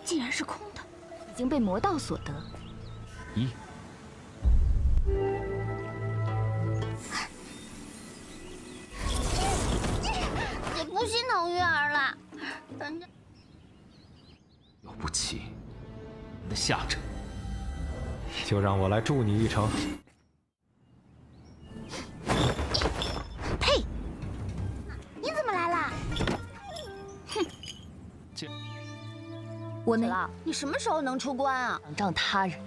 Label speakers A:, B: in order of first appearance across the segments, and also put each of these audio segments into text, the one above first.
A: 竟然是空的，已经被魔道所得。
B: 咦？
C: 你不心疼月儿了？人家
B: 了不起，你的下者。
D: 就让我来助你一程。
C: 呸！你怎么来啦？
A: 我那
C: 你什么时候能出关啊？
A: 仰仗他人，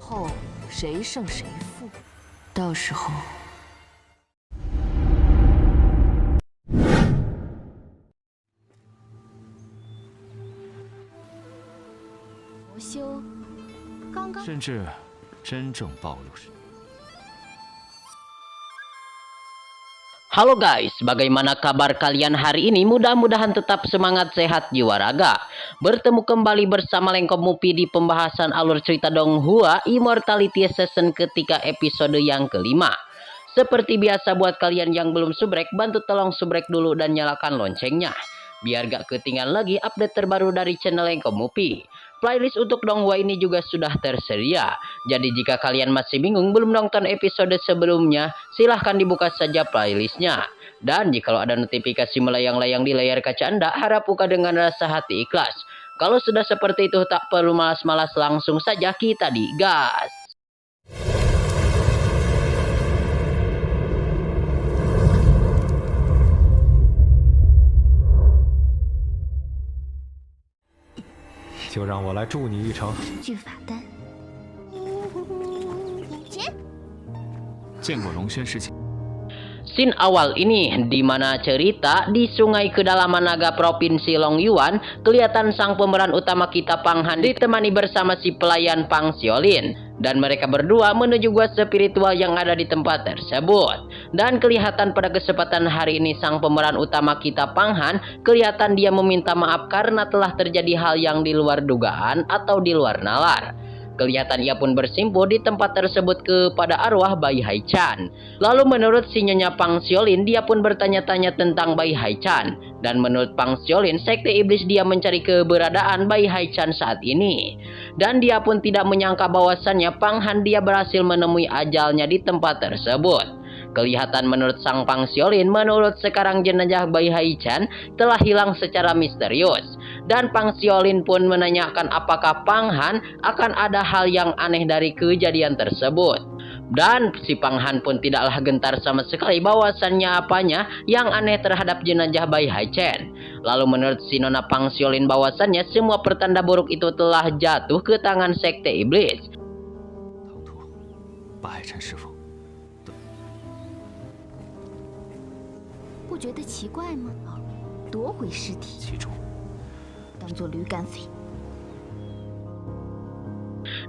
A: 后谁胜谁负，到时候。魔修，刚刚
B: 甚至真正暴露时。
E: Halo guys, bagaimana kabar kalian hari ini? Mudah-mudahan tetap semangat, sehat, jiwa raga. Bertemu kembali bersama Lengkop Mupi di pembahasan alur cerita Donghua Immortality Season ketika episode yang kelima. Seperti biasa buat kalian yang belum subrek, bantu tolong subrek dulu dan nyalakan loncengnya. Biar gak ketinggalan lagi update terbaru dari channel Lengkop Mupi. Playlist untuk Donghua ini juga sudah tersedia. Jadi jika kalian masih bingung belum nonton episode sebelumnya, silahkan dibuka saja playlistnya. Dan jika ada notifikasi melayang-layang di layar kaca Anda, harap buka dengan rasa hati ikhlas. Kalau sudah seperti itu tak perlu malas-malas, langsung saja kita digas.
D: 就让我来助你一程。
C: 具法丹，钱，
B: 见过龙轩事情。
E: Scene awal ini di mana cerita di sungai kedalaman naga provinsi Longyuan, kelihatan sang pemeran utama kita Pang Han ditemani bersama si pelayan Pang Xiaolin, dan mereka berdua menuju gua spiritual yang ada di tempat tersebut. Dan kelihatan pada kesempatan hari ini sang pemeran utama kita Pang Han kelihatan dia meminta maaf karena telah terjadi hal yang di luar dugaan atau di luar nalar. Kelihatan ia pun bersimpuh di tempat tersebut kepada arwah Bai Haichan. Lalu menurut si Nyonya Pang Xiaolin, dia pun bertanya-tanya tentang Bai Haichan. Dan menurut Pang Xiaolin, sekte iblis dia mencari keberadaan Bai Haichan saat ini. Dan dia pun tidak menyangka bahwasannya Pang Han dia berhasil menemui ajalnya di tempat tersebut. Kelihatan menurut sang Pang Xiaolin, menurut sekarang jenazah Bai Haichan telah hilang secara misterius. Dan Pang Xiaolin pun menanyakan apakah Pang Han akan ada hal yang aneh dari kejadian tersebut. Dan si Pang Han pun tidaklah gentar sama sekali bahwasannya apanya yang aneh terhadap jenazah Bai Haichan. Lalu menurut si Nona Pang Xiaolin bahwasannya semua pertanda buruk itu telah jatuh ke tangan sekte iblis.
B: 唐突，巴海禅师傅。
A: 不觉得奇怪吗？夺回尸体，
B: 其中，
A: 当做驴肝肺。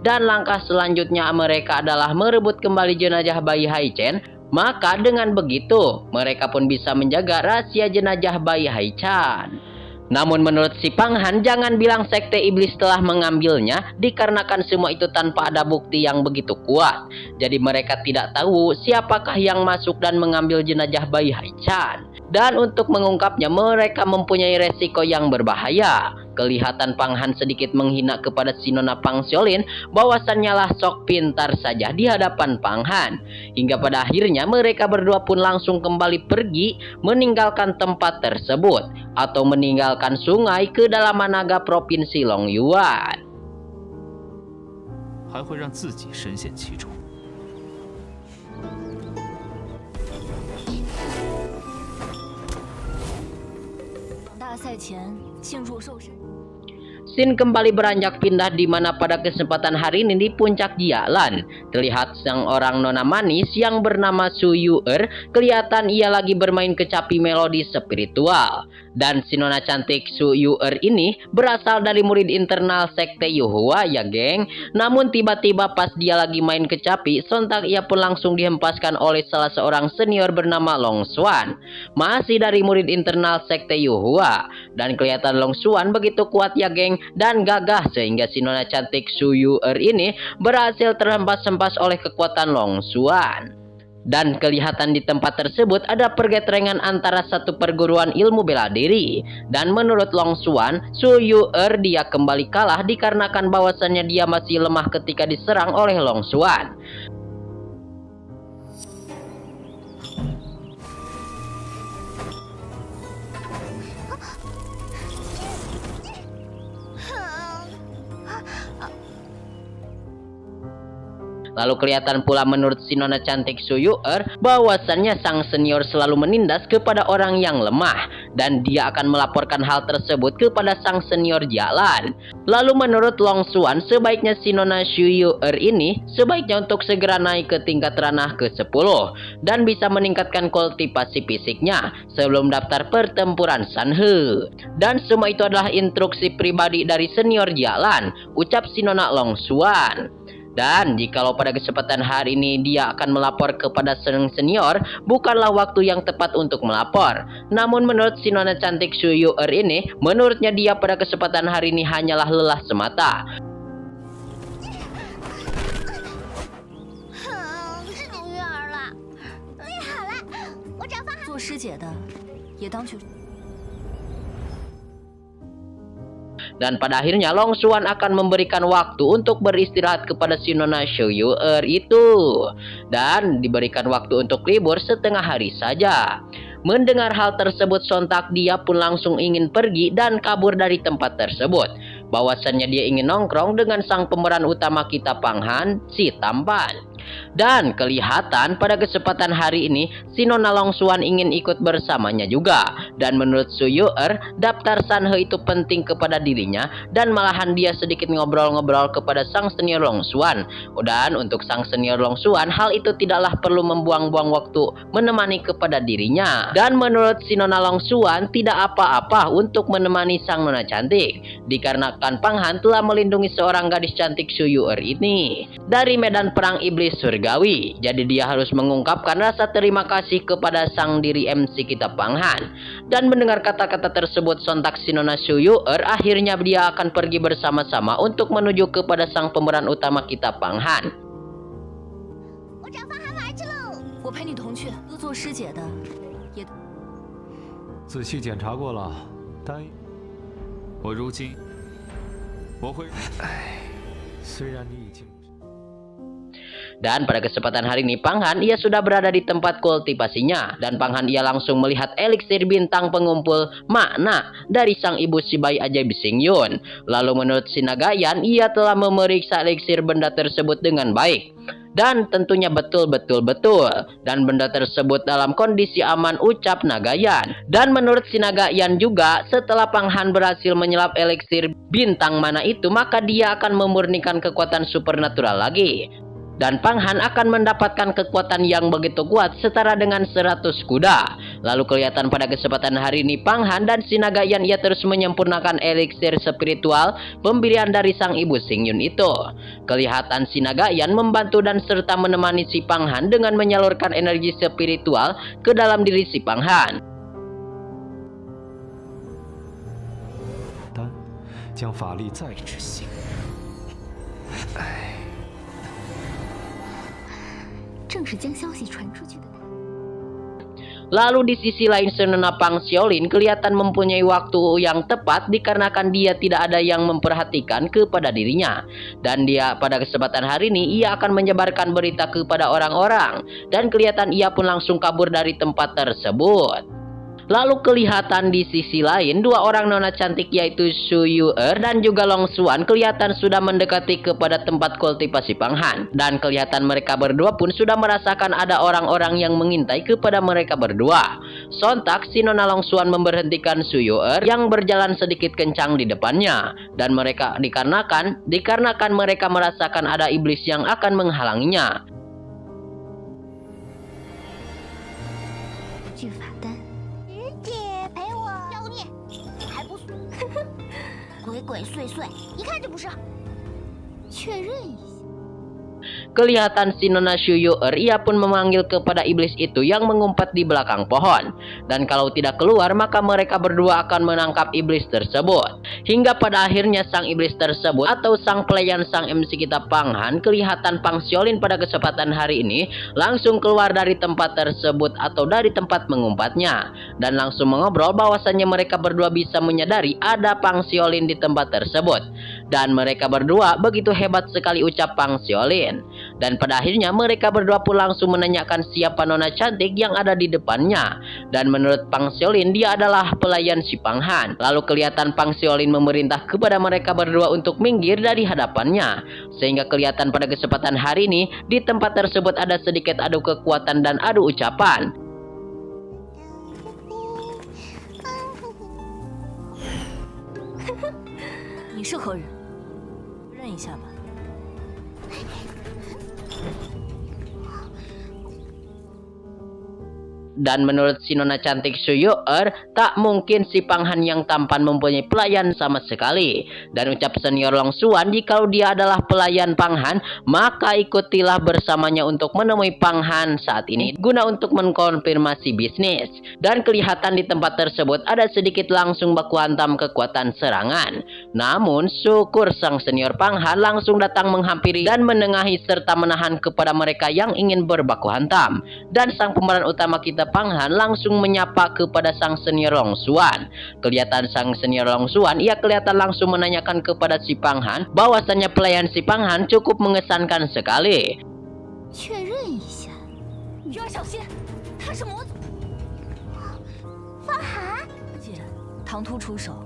E: Dan langkah selanjutnya mereka adalah merebut kembali jenazah Bai Haichan. Maka dengan begitu mereka pun bisa menjaga rahasia jenazah Bai Haichan. Namun menurut si Pang Han, jangan bilang sekte iblis telah mengambilnya dikarenakan semua itu tanpa ada bukti yang begitu kuat. Jadi mereka tidak tahu siapakah yang masuk dan mengambil jenazah Bai Haichan. Dan untuk mengungkapnya mereka mempunyai resiko yang berbahaya. Kelihatan Pang Han sedikit menghina kepada si Nona Pang Xiaolin bahwasannya lah sok pintar saja di hadapan Pang Han. Hingga pada akhirnya mereka berdua pun langsung kembali pergi meninggalkan tempat tersebut atau meninggalkan sungai kedalaman naga provinsi Longyuan.
B: 还会让自己深陷其中。
A: 大赛前庆祝瘦身。
E: Scene kembali beranjak pindah di mana pada kesempatan hari ini di puncak jalan terlihat sang orang nona manis yang bernama Su Yuer. Kelihatan ia lagi bermain kecapi melodi spiritual. Dan si nona cantik Su Yuer ini berasal dari murid internal sekte Yuhua ya geng. Namun tiba-tiba pas dia lagi main kecapi, sontak ia pun langsung dihempaskan oleh salah seorang senior bernama Long Xuan. Masih dari murid internal sekte Yuhua. Dan kelihatan Long Xuan begitu kuat ya geng dan gagah sehingga si nona cantik Su Yuer ini berhasil terhempas-hempas oleh kekuatan Long Xuan. Dan kelihatan di tempat tersebut ada pergetrengan antara satu perguruan ilmu bela diri. Dan menurut Long Xuan, Su Yu'er dia kembali kalah dikarenakan bahwasannya dia masih lemah ketika diserang oleh Long Xuan. Lalu kelihatan pula menurut si nona cantik Su Yu'er bahwasannya sang senior selalu menindas kepada orang yang lemah dan dia akan melaporkan hal tersebut kepada sang senior Jalan. Lalu menurut Long Xuan sebaiknya si nona Su Yu'er ini sebaiknya untuk segera naik ke tingkat ranah ke-10 dan bisa meningkatkan kultivasi fisiknya sebelum daftar pertempuran Sanhe. Dan semua itu adalah instruksi pribadi dari senior Jalan, ucap si nona Long Xuan. Dan jikalau pada kesempatan hari ini dia akan melapor kepada sang senior, bukanlah waktu yang tepat untuk melapor. Namun menurut si nona cantik Su Yu'er ini, menurutnya dia pada kesempatan hari ini hanyalah lelah semata.
C: 是你育儿了，厉害了！我找方涵。
A: 做师姐的也当去。
E: Dan pada akhirnya Long Xuan akan memberikan waktu untuk beristirahat kepada si nona Su Yu'er itu. Dan diberikan waktu untuk libur setengah hari saja. Mendengar hal tersebut sontak dia pun langsung ingin pergi dan kabur dari tempat tersebut. Bahwasannya dia ingin nongkrong dengan sang pemeran utama kita Pang Han, si tampan. Dan kelihatan pada kesempatan hari ini si nona Long Xuan ingin ikut bersamanya juga. Dan menurut Su Yu'er, daftar Sanhe itu penting kepada dirinya dan malahan dia sedikit ngobrol-ngobrol kepada sang senior Long Xuan. Dan untuk sang senior Long Xuan, hal itu tidaklah perlu membuang-buang waktu menemani kepada dirinya. Dan menurut si nona Long Xuan, tidak apa-apa untuk menemani sang nona cantik dikarenakan Pang Han telah melindungi seorang gadis cantik Su Yu'er ini dari medan perang iblis surgawi. Jadi dia harus mengungkapkan rasa terima kasih kepada sang diri MC kita Pang Han. Dan mendengar kata-kata tersebut sontak si nona Su Yu'er, akhirnya dia akan pergi bersama-sama untuk menuju kepada sang pemeran utama kita Pang Han.
C: 我找方涵玩去喽。
A: 我陪你同去。做师姐的也。
D: 仔细检查过了，但
B: 我如今我会。
D: 虽然你已经。
E: Dan pada kesempatan hari ini Pang Han ia sudah berada di tempat kultivasinya. Dan Pang Han ia langsung melihat eliksir bintang pengumpul makna dari sang ibu si bayi ajaib Xing Yun. Lalu menurut si Nagayan ia telah memeriksa eliksir benda tersebut dengan baik. Dan tentunya betul-betul betul. Dan benda tersebut dalam kondisi aman, ucap Nagayan. Dan menurut si Nagayan juga setelah Pang Han berhasil menyelap eliksir bintang mana itu, maka dia akan memurnikan kekuatan supernatural lagi. Dan Pang Han akan mendapatkan kekuatan yang begitu kuat setara dengan 100 kuda. Lalu kelihatan pada kesempatan hari ini Pang Han dan si Nagayan ia terus menyempurnakan eliksir spiritual pemberian dari sang ibu Xing Yun itu. Kelihatan si Nagayan membantu dan serta menemani si Pang Han dengan menyalurkan energi spiritual ke dalam diri si Pang Han.
D: 将法力再
B: 之心。
C: 正是将消息传出去的。
E: Lalu di sisi lain Senona Pang Xiaolin kelihatan mempunyai waktu yang tepat dikarenakan dia tidak ada yang memperhatikan kepada dirinya. Dan dia pada kesempatan hari ini ia akan menyebarkan berita kepada orang-orang. Dan kelihatan ia pun langsung kabur dari tempat tersebut. Lalu kelihatan di sisi lain dua orang nona cantik yaitu Su Yu'er dan juga Long Xuan kelihatan sudah mendekati kepada tempat kultivasi Pang Han. Dan kelihatan mereka berdua pun sudah merasakan ada orang-orang yang mengintai kepada mereka berdua. Sontak si nona Long Xuan memberhentikan Su Yu'er yang berjalan sedikit kencang di depannya. Dan mereka dikarenakan mereka merasakan ada iblis yang akan menghalanginya.
C: 巨法丹，师姐陪我。妖孽，还不鬼鬼祟祟，一看就不是。确认一下。
E: kelihatan si Nona Shuyuer, ia pun memanggil kepada iblis itu yang mengumpat di belakang pohon. Dan kalau tidak keluar, maka mereka berdua akan menangkap iblis tersebut. Hingga pada akhirnya sang iblis tersebut atau sang pelayan sang MC kita Pang Han, kelihatan Pang Xiaolin pada kesempatan hari ini langsung keluar dari tempat tersebut atau dari tempat mengumpatnya. Dan langsung mengobrol bahwasannya mereka berdua bisa menyadari ada Pang Xiaolin di tempat tersebut. Dan mereka berdua begitu hebat sekali, ucap Pang Xiaolin. Dan pada akhirnya mereka berdua pun langsung menanyakan siapa nona cantik yang ada di depannya. Dan menurut Pang Xiaolin, dia adalah pelayan si Pang Han. Lalu kelihatan Pang Xiaolin memerintah kepada mereka berdua untuk minggir dari hadapannya. Sehingga kelihatan pada kesempatan hari ini di tempat tersebut ada sedikit adu kekuatan dan adu ucapan.
A: 你是何人？认一下吧。
E: Dan menurut si Nona cantik Shuyuer, tak mungkin si Pang Han yang tampan mempunyai pelayan sama sekali. Dan ucap senior Long Xuan, jika dia adalah pelayan Pang Han, maka ikutilah bersamanya untuk menemui Pang Han saat ini guna untuk mengkonfirmasi bisnis. Dan kelihatan di tempat tersebut ada sedikit langsung baku hantam kekuatan serangan. Namun syukur sang senior Pang Han langsung datang menghampiri dan menengahi serta menahan kepada mereka yang ingin berbaku hantam. Dan sang pemeran utama kita Pang Han langsung menyapa kepada sang senior Long Xuan. Kelihatan sang senior Long Xuan, ia kelihatan langsung menanyakan kepada si Pang Han bahwasannya pelayan si Pang Han cukup mengesankan sekali.
C: 确认一下，
A: 鱼儿小心，他是魔族。
C: 方涵，
A: 姐，唐突出手。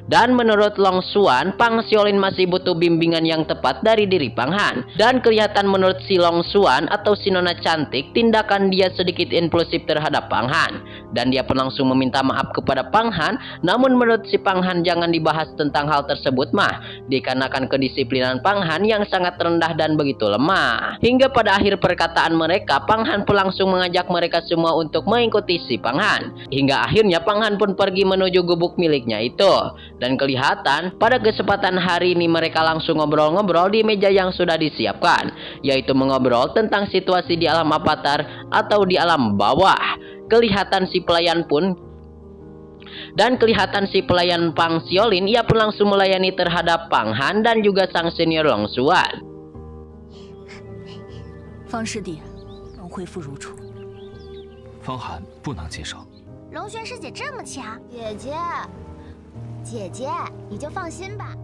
E: Dan menurut Long Xuan, Pang Xiaolin masih butuh bimbingan yang tepat dari diri Pang Han. Dan kelihatan menurut si Long Xuan atau si Nona cantik, tindakan dia sedikit impulsif terhadap Pang Han. Dan dia pun langsung meminta maaf kepada Pang Han. Namun menurut si Pang Han jangan dibahas tentang hal tersebut mah, dikarenakan kedisiplinan Pang Han yang sangat rendah dan begitu lemah. Hingga pada akhir perkataan mereka, Pang Han pun langsung mengajak mereka semua untuk mengikuti si Pang Han. Hingga akhirnya Pang Han pun pergi menuju gubuk miliknya itu. Dan kelihatan pada kesempatan hari ini mereka langsung ngobrol-ngobrol di meja yang sudah disiapkan, yaitu mengobrol tentang situasi di alam avatar atau di alam bawah. Kelihatan si pelayan Pang Xiaolin, ia pun langsung melayani terhadap Pang Han dan juga sang senior Long Xuan.
A: 方师弟能恢复如初。
B: 方涵不能接受。
C: 龙玄师姐这么强，姐姐，你就放心吧。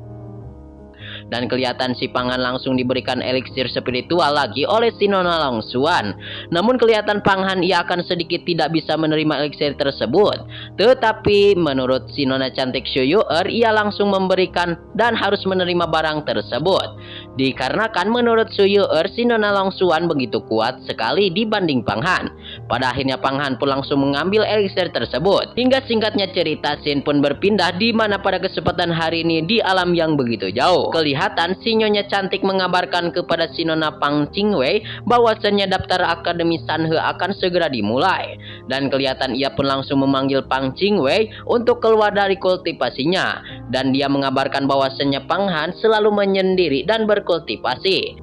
E: Dan kelihatan si Pang Han langsung diberikan eliksir spiritual lagi oleh si Nona Long Xuan. Namun kelihatan Pang Han ia akan sedikit tidak bisa menerima eliksir tersebut. Tetapi menurut si Nona cantik Shuyuer, ia langsung memberikan dan harus menerima barang tersebut. Dikarenakan menurut Shuyuer, si Nona Long Xuan begitu kuat sekali dibanding Pang Han. Pada akhirnya Pang Han pun langsung mengambil eliksir tersebut. Hingga singkatnya cerita, scene pun berpindah di mana pada kesempatan hari ini di alam yang begitu jauh. Kelihatan si Nyonya cantik mengabarkan kepada si Nona Pang Qingwei bahwasannya daftar Akademi Sanhe akan segera dimulai. Dan kelihatan ia pun langsung memanggil Pang Qingwei untuk keluar dari kultivasinya. Dan dia mengabarkan bahwasannya Pang Han selalu menyendiri dan berkultivasi.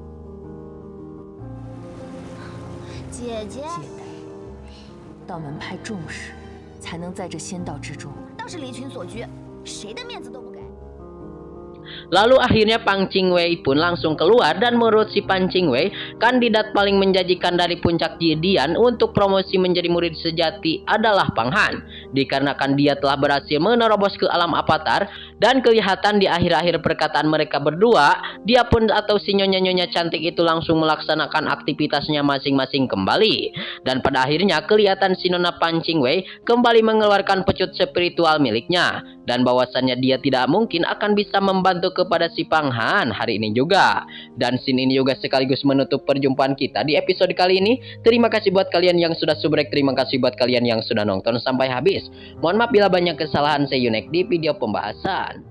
C: 姐姐，
A: 姐妹，道门派重视，才能在这仙道之中。
C: 倒是离群索居，谁的面子都不给。
E: Lalu akhirnya Pang Qingwei pun langsung keluar dan menurut si Pang Qingwei, kandidat paling menjanjikan dari puncak Jidian untuk promosi menjadi murid sejati adalah Pang Han. Dikarenakan dia telah berhasil menerobos ke alam avatar dan kelihatan di akhir-akhir perkataan mereka berdua, dia pun atau si nyonya-nyonya cantik itu langsung melaksanakan aktivitasnya masing-masing kembali. Dan pada akhirnya kelihatan si Nona Pang Qingwei kembali mengeluarkan pecut spiritual miliknya. Dan bahwasannya dia tidak mungkin akan bisa membantu kepada si Pang Han hari ini juga. Dan scene ini juga sekaligus menutup perjumpaan kita di episode kali ini. Terima kasih buat kalian yang sudah subrek, terima kasih buat kalian yang sudah nonton sampai habis. Mohon maaf bila banyak kesalahan, see you next di video pembahasan.